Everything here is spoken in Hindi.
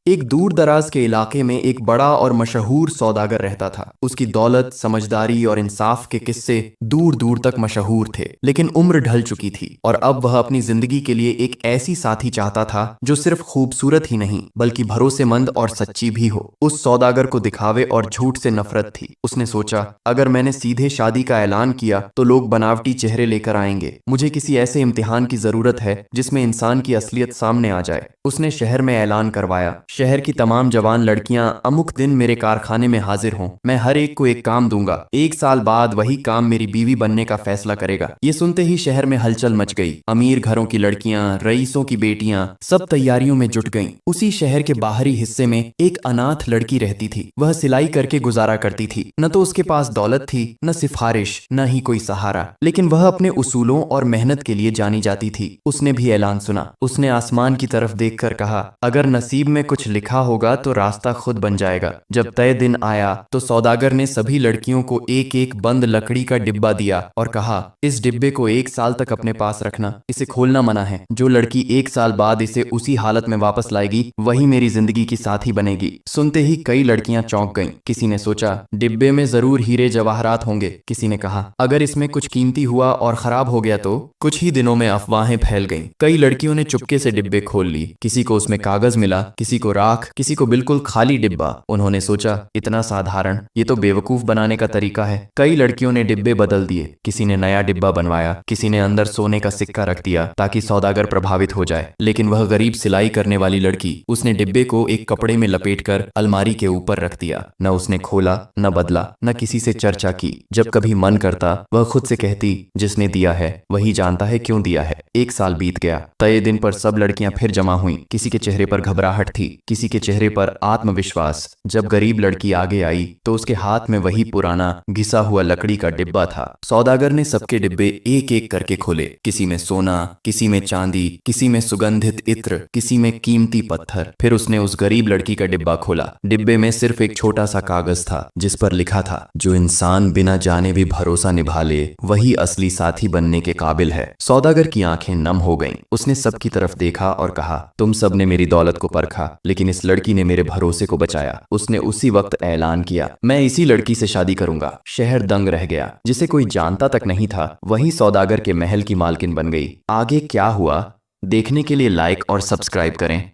एक दूर दराज के इलाके में एक बड़ा और मशहूर सौदागर रहता था। उसकी दौलत, समझदारी और इंसाफ के किस्से दूर दूर तक मशहूर थे। लेकिन उम्र ढल चुकी थी और अब वह अपनी जिंदगी के लिए एक ऐसी साथी चाहता था जो सिर्फ खूबसूरत ही नहीं बल्कि भरोसेमंद और सच्ची भी हो। उस सौदागर को दिखावे और झूठ से नफरत थी। उसने सोचा, अगर मैंने सीधे शादी का ऐलान किया तो लोग बनावटी चेहरे लेकर आएंगे। मुझे किसी ऐसे इम्तिहान की जरूरत है जिसमें इंसान की असलियत सामने आ जाए। उसने शहर में ऐलान करवाया, शहर की तमाम जवान लड़कियां अमुक दिन मेरे कारखाने में हाजिर हों। मैं हर एक को एक काम दूंगा। 1 साल बाद वही काम मेरी बीवी बनने का फैसला करेगा। ये सुनते ही शहर में हलचल मच गई। अमीर घरों की लड़कियां, रईसों की बेटियां सब तैयारियों में जुट गईं। उसी शहर के बाहरी हिस्से में एक अनाथ लड़की रहती थी। वह सिलाई करके गुजारा करती थी। न तो उसके पास दौलत थी, न सिफारिश, न ही कोई सहारा, लेकिन वह अपने उसूलों और मेहनत के लिए जानी जाती थी। उसने भी ऐलान सुना। उसने आसमान की तरफ देखकर कहा, अगर नसीब में कुछ लिखा होगा तो रास्ता खुद बन जाएगा। जब तय दिन आया तो सौदागर ने सभी लड़कियों को एक एक बंद लकड़ी का डिब्बा दिया और कहा, इस डिब्बे को 1 साल तक अपने पास रखना। इसे खोलना मना है। जो लड़की 1 साल बाद इसे उसी हालत में वापस लाएगी वही मेरी जिंदगी की साथी बनेगी। सुनते ही कई लड़कियां चौंक गईं। किसी ने सोचा, डिब्बे में जरूर हीरे जवाहरात होंगे। किसी ने कहा, अगर इसमें कुछ कीमती हुआ और खराब हो गया तो। कुछ ही दिनों में अफवाहें फैल गईं। कई लड़कियों ने चुपके से डिब्बे खोल ली। किसी को उसमें कागज मिला, किसी को राख, किसी को बिल्कुल खाली डिब्बा। उन्होंने सोचा, इतना साधारण, ये तो बेवकूफ बनाने का तरीका है। कई लड़कियों ने डिब्बे बदल दिए। किसी ने नया डिब्बा बनवाया, किसी ने अंदर सोने का सिक्का रख दिया ताकि सौदागर प्रभावित हो जाए। लेकिन वह गरीब सिलाई करने वाली लड़की, उसने डिब्बे को एक कपड़े में लपेटकर अलमारी के ऊपर रख दिया। न उसने खोला, न बदला, न किसी से चर्चा की। जब कभी मन करता वह खुद से कहती, जिसने दिया है वही जानता है क्यों दिया है। 1 साल बीत गया। तय दिन पर सब लड़कियां फिर जमा हुईं। किसी के चेहरे पर घबराहट थी, किसी के चेहरे पर आत्मविश्वास। जब गरीब लड़की आगे आई तो उसके हाथ में वही पुराना घिसा हुआ लकड़ी का डिब्बा था। सौदागर ने सबके डिब्बे एक एक करके खोले। किसी में सोना, किसी में चांदी, किसी में सुगंधित इत्र, किसी में कीमती पत्थर। फिर उसने उस गरीब लड़की का डिब्बा खोला। डिब्बे में सिर्फ एक छोटा सा कागज था जिस पर लिखा था, जो इंसान बिना जाने भी भरोसा निभा ले वही असली साथी बनने के काबिल है। सौदागर की आंखें नम हो गईं। उसने सबकी तरफ देखा और कहा, तुम सब ने मेरी दौलत को परखा, लेकिन इस लड़की ने मेरे भरोसे को बचाया। उसने उसी वक्त ऐलान किया, मैं इसी लड़की से शादी करूंगा। शहर दंग रह गया। जिसे कोई जानता तक नहीं था वही सौदागर के महल की मालकिन बन गई। आगे क्या हुआ देखने के लिए लाइक और सब्सक्राइब करें।